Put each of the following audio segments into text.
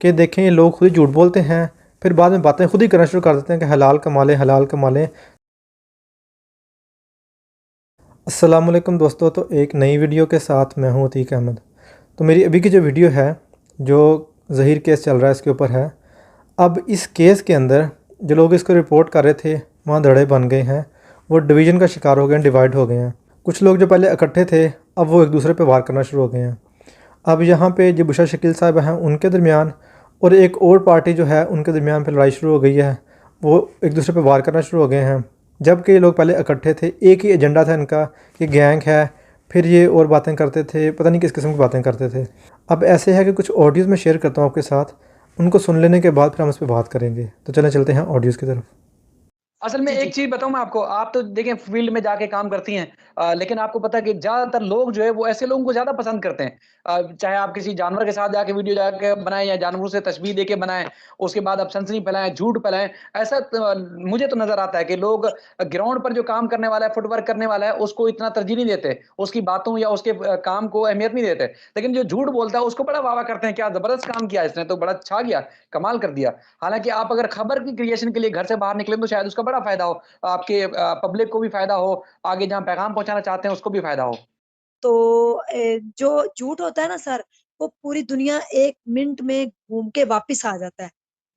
कि देखें ये लोग खुद ही झूठ बोलते हैं, फिर बाद में बातें खुद ही करना शुरू कर देते हैं कि हलाल कमा लें, हलाल कमा लें। अस्सलाम वालेकुम दोस्तों, तो एक नई वीडियो के साथ मैं हूँ अतीक अहमद। तो मेरी अभी की जो वीडियो है, जो ज़हीर केस चल रहा है, इसके ऊपर है। अब इस केस के अंदर जो लोग इसको रिपोर्ट कर रहे थे, वहाँ धड़े बन गए हैं, वो डिवीज़न का शिकार हो गए हैं, डिवाइड हो गए हैं। कुछ लोग जो पहले इकट्ठे थे, अब वो एक दूसरे पर वार करना शुरू हो गए हैं। अब यहाँ पे जो बुशरा शकील साहब हैं, उनके दरमियान और एक और पार्टी जो है, उनके दरमियान पे लड़ाई शुरू हो गई है। वो एक दूसरे पे वार करना शुरू हो गए हैं। जबकि ये लोग पहले इकट्ठे थे, एक ही एजेंडा था इनका कि गैंग है, फिर ये और बातें करते थे, पता नहीं किस किस्म की बातें करते थे। अब ऐसे है कि कुछ ऑडियोज़ मैं शेयर करता हूँ आपके साथ, उनको सुन लेने के बाद फिर हम इस पर बात करेंगे। तो चलें चलते हैं ऑडियोज़ की तरफ। असल में एक चीज़ बताऊँ मैं आपको, आप तो देखें फ़ील्ड में जाके काम करती हैं लेकिन आपको पता है कि ज़्यादातर लोग जो है वो ऐसे लोगों को ज़्यादा पसंद करते हैं। चाहे आप किसी जानवर के साथ जाके वीडियो जाके बनाएँ या जानवरों से तशबीह देके बनाएँ, उसके बाद आप सनसनी फैलाएँ, झूठ फैलाएँ। ऐसा मुझे तो नज़र आता है कि लोग ग्राउंड पर जो काम करने वाला है, फुटवर्क करने वाला है, उसको इतना तरजीह नहीं देते। उसकी बातों या उसके काम को अहमियत नहीं देते। लेकिन जो झूठ बोलता है उसको बड़ा वाह-वाह करते हैं, क्या ज़बरदस्त काम किया इसने तो बड़ा छा गया, कमाल कर दिया। हालाँकि आप अगर खबर की क्रिएशन के लिए घर से बाहर निकले तो शायद उसका बड़ा फ़ायदा हो। आपके पब्लिक को भी फ़ायदा हो, आगे जहाँ पैगाम पहुँचाना चाहते हैं उसको भी फ़ायदा हो। तो जो झूठ होता है ना सर, वो पूरी दुनिया 1 मिनट में घूम के वापिस आ जाता है।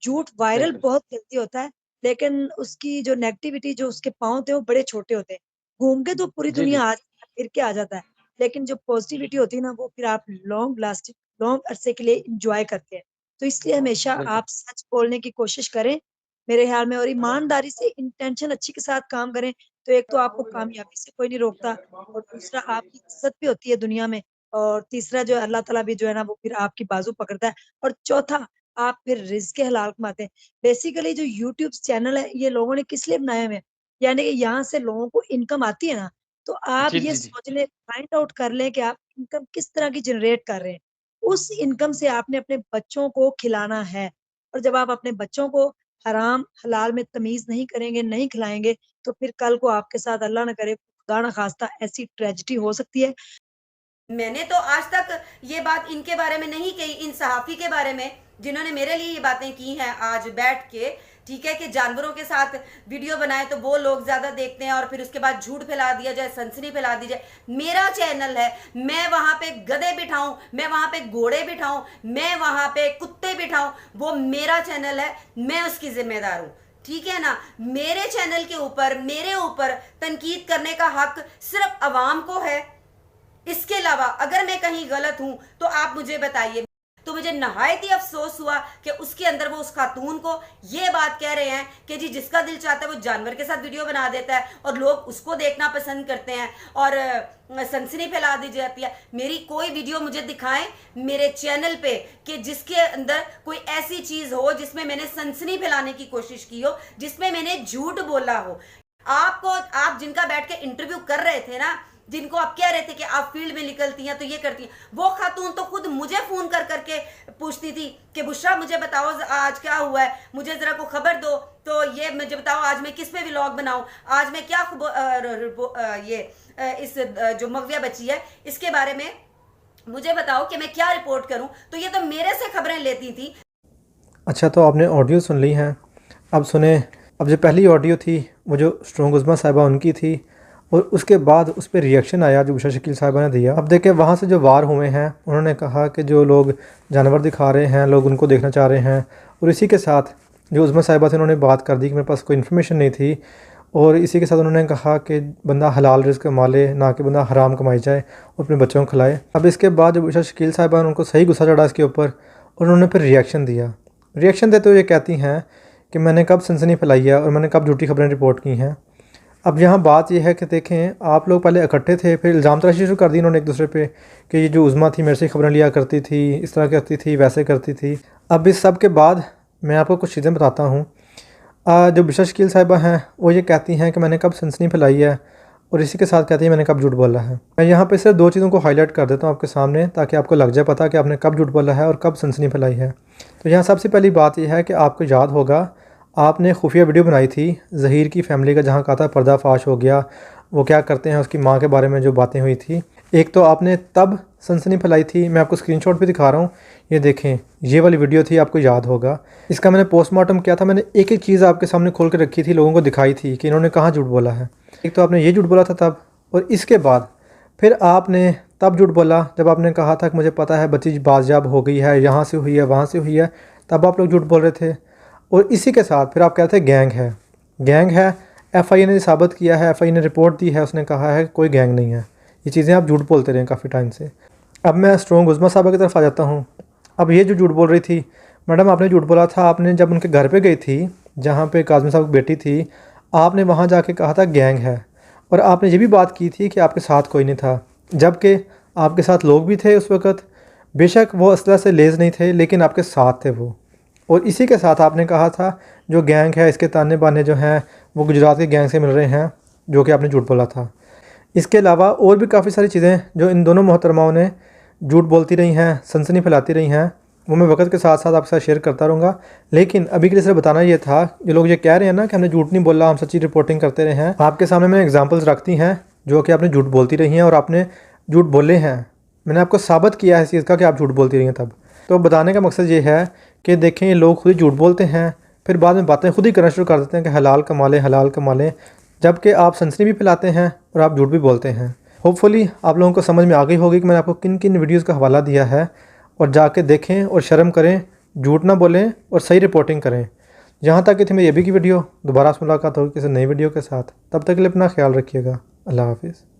झूठ वायरल बिल्कुल। बहुत जल्दी होता है, लेकिन उसकी जो नेगेटिविटी जो उसके पाँव होते हैं, वो बड़े छोटे होते हैं। घूम के तो पूरी जी, जी। दुनिया फिर के आ जाता है, लेकिन जो पॉज़िटिविटी होती है ना, वो फिर आप लॉन्ग अरसे के लिए एन्जॉय करते हैं। तो इसलिए हमेशा बिल्कुल। आप सच बोलने की कोशिश करें, मेरे ख़्याल में और ईमानदारी से इंटेंशन अच्छी के साथ काम करें, तो एक तो आपको कामयाबी से कोई नहीं रोकता और दूसरा आपकी इज़्ज़त भी होती है दुनिया में और तीसरा जो है अल्लाह ताला भी जो है ना वो फिर आपकी बाजू पकड़ता है और चौथा आप फिर रिज़्क़ हलाल कमाते हैं। बेसिकली जो यूट्यूब चैनल है ये लोगों ने किस लिए बनाए हुए हैं? यानी कि यहाँ से लोगों को इनकम आती है ना, तो आप जी, ये जी, जी। सोच लें, फाइंड आउट कर लें कि आप इनकम किस तरह की जनरेट कर रहे हैं। उस इनकम से आपने अपने बच्चों को खिलाना है और जब आप अपने बच्चों को हराम, हलाल में तमीज़ नहीं करेंगे, नहीं खिलाएँगे, तो फिर कल को आपके साथ अल्लाह ना करे खुदा ना ख़ास्ता ऐसी ट्रेजेडी हो सकती है। मैंने तो आज तक ये बात इनके बारे में नहीं कही, इन सहाफ़ी के बारे में, जिन्होंने मेरे लिए ये बातें की हैं आज बैठ के, ठीक है, कि जानवरों के साथ वीडियो बनाए तो वो लोग ज़्यादा देखते हैं और फिर उसके बाद झूठ फैला दिया जाए, सनसनी फैला दी जाए। मेरा चैनल है, मैं वहाँ पे गधे बिठाऊँ, मैं वहाँ पे घोड़े बिठाऊँ, मैं वहाँ पे कुत्ते बिठाऊँ, वो मेरा चैनल है, मैं उसकी ज़िम्मेदार हूँ। ठीक है ना? मेरे चैनल के ऊपर, मेरे ऊपर तनकीद करने का हक सिर्फ अवाम को है। इसके अलावा अगर मैं कहीं गलत हूं तो आप मुझे बताइए। तो मुझे नहायत ही अफसोस हुआ कि उसके अंदर वो उस खातून को ये बात कह रहे हैं कि जी जिसका दिल चाहता है वो जानवर के साथ वीडियो बना देता है और लोग उसको देखना पसंद करते हैं और सनसनी फैला दी जाती है। मेरी कोई वीडियो मुझे दिखाएं मेरे चैनल पे कि जिसके अंदर कोई ऐसी चीज हो जिसमें मैंने सनसनी फैलाने की कोशिश की हो, जिसमें मैंने झूठ बोला हो। आप जिनका बैठ के इंटरव्यू कर रहे थे ना, जिनको आप कह रहे थे कि आप फील्ड में निकलती हैं तो ये करती हैं, वो खातून तो खुद मुझे फोन कर करके पूछती थी कि बुशरा मुझे बताओ आज क्या हुआ है, मुझे जरा को खबर दो, तो ये मुझे बताओ आज मैं किस पे व्लॉग बनाऊं, आज मैं क्या इस जो मगविया बची है इसके बारे में मुझे बताओ कि मैं क्या रिपोर्ट करूं। तो ये तो मेरे से खबरें लेती थी। अच्छा, तो आपने ऑडियो सुन ली हैं, अब सुने। अब जो पहली ऑडियो थी वो जो स्ट्रॉन्ग उज़्मा साहिबा उनकी थी, और उसके बाद उस पर रिएक्शन आया जो बुशरा शकील साहिबा ने दिया। अब देखिए वहाँ से जो वार हुए हैं, उन्होंने कहा कि जो लोग जानवर दिखा रहे हैं, लोग उनको देखना चाह रहे हैं, और इसी के साथ जो उज़्मा साहिबा से उन्होंने बात कर दी कि मेरे पास कोई इन्फॉर्मेशन नहीं थी, और इसी के साथ उन्होंने कहा कि बंदा हलाल रिज़्क़ कमा ले, ना कि बंदा हराम कमाई जाए और अपने बच्चों को खिलाए। अब इसके बाद जो बुशरा शकील साहिबा ने उनको सही गुस्सा चढ़ा इसके ऊपर, और उन्होंने फिर रिएक्शन दिया। रिएक्शन देते हुए कहती हैं कि मैंने कब सनसनी फैलाई है और मैंने कब झूठी खबरें रिपोर्ट की हैं। अब यहाँ बात यह है कि देखें, आप लोग पहले इकट्ठे थे, फिर इल्ज़ाम तराशी शुरू कर दी इन्होंने एक दूसरे पे कि ये जो उज़्मा थी मेरे से खबरें लिया करती थी, इस तरह करती थी, वैसे करती थी। अब इस सब के बाद मैं आपको कुछ चीज़ें बताता हूँ। जो बुशरा शकील साहिबा हैं वो ये कहती हैं कि मैंने कब सनसनी फैलाई है, और इसी के साथ कहती हैं मैंने कब झूठ बोला है। मैं यहाँ पे सिर्फ दो चीज़ों को हाईलाइट कर देता हूँ आपके सामने, ताकि आपको लग जाए पता कि आपने कब झूठ बोला है और कब सनसनी फैलाई है। तो यहाँ सबसे पहली बात यह है कि आपको याद होगा आपने खुफिया वीडियो बनाई थी ज़हीर की फ़ैमिली का, जहाँ कहा था पर्दाफाश हो गया, वो क्या करते हैं, उसकी माँ के बारे में जो बातें हुई थी। एक तो आपने तब सनसनी फैलाई थी, मैं आपको स्क्रीनशॉट भी दिखा रहा हूँ, ये देखें, ये वाली वीडियो थी, आपको याद होगा। इसका मैंने पोस्टमार्टम किया था, मैंने एक एक चीज़ आपके सामने खोल कर रखी थी, लोगों को दिखाई थी कि इन्होंने कहाँ झूठ बोला है। एक तो आपने ये झूठ बोला था तब, और इसके बाद फिर आपने तब झूठ बोला जब आपने कहा था कि मुझे पता है बच्ची बाजियाब हो गई है, यहाँ से हुई है, वहाँ से हुई है, तब आप लोग झूठ बोल रहे थे। और इसी के साथ फिर आप कहते हैं गैंग है। एफआईए ने साबित किया है, एफआईए ने रिपोर्ट दी है, उसने कहा है कोई गैंग नहीं है। ये चीज़ें आप झूठ बोलते रहे काफ़ी टाइम से। अब मैं स्ट्रॉन्ग उज़्मा साहबा की तरफ आ जाता हूँ। अब ये जो झूठ बोल रही थी मैडम, आपने झूठ बोला था, आपने जब उनके घर पे गई थी जहाँ पे काज़मी साहब की बेटी थी, आपने वहाँ जाके कहा था गैंग है, और आपने ये भी बात की थी कि आपके साथ कोई नहीं था, जबकि आपके साथ लोग भी थे उस वक़्त। बेशक वो असला से लेज़ नहीं थे, लेकिन आपके साथ थे वो। और इसी के साथ आपने कहा था जो गैंग है इसके ताने बाने जो हैं वो गुजरात के गैंग से मिल रहे हैं, जो कि आपने झूठ बोला था। इसके अलावा और भी काफ़ी सारी चीज़ें जो इन दोनों मोहतरमाओं ने झूठ बोलती रही हैं, सनसनी फैलाती रही हैं, वो मैं वक्त के साथ साथ आपके साथ शेयर करता रहूँगा। लेकिन अभी के लिए सिर्फ बताना ये था, जो लोग ये कह रहे हैं ना कि हमने झूठ नहीं बोला, हम सच्ची रिपोर्टिंग करते रहे हैं, आपके सामने मैंने एग्जांपल्स रखती हैं जो कि आपने झूठ बोलती रही हैं और आपने झूठ बोले हैं। मैंने आपको साबित किया है इस चीज़ का कि आप झूठ बोलती रही हैं तब। तो बताने का मकसद ये है कि देखें, ये लोग खुद ही झूठ बोलते हैं, फिर बाद में बातें खुद ही करना शुरू कर देते हैं कि हलाल कमा लें, जबकि आप सनसनी भी फैलाते हैं और आप झूठ भी बोलते हैं। होपफुली आप लोगों को समझ में आ गई होगी कि मैंने आपको किन किन वीडियोज़ का हवाला दिया है, और जाके देखें और शर्म करें, झूठ ना बोलें और सही रिपोर्टिंग करें। यहाँ तक कि थी मेरी अभी की वीडियो। दोबारा मुलाकात होगी किसी नई वीडियो के साथ, तब तक के लिए अपना ख्याल रखिएगा। अल्लाह हाफिज़।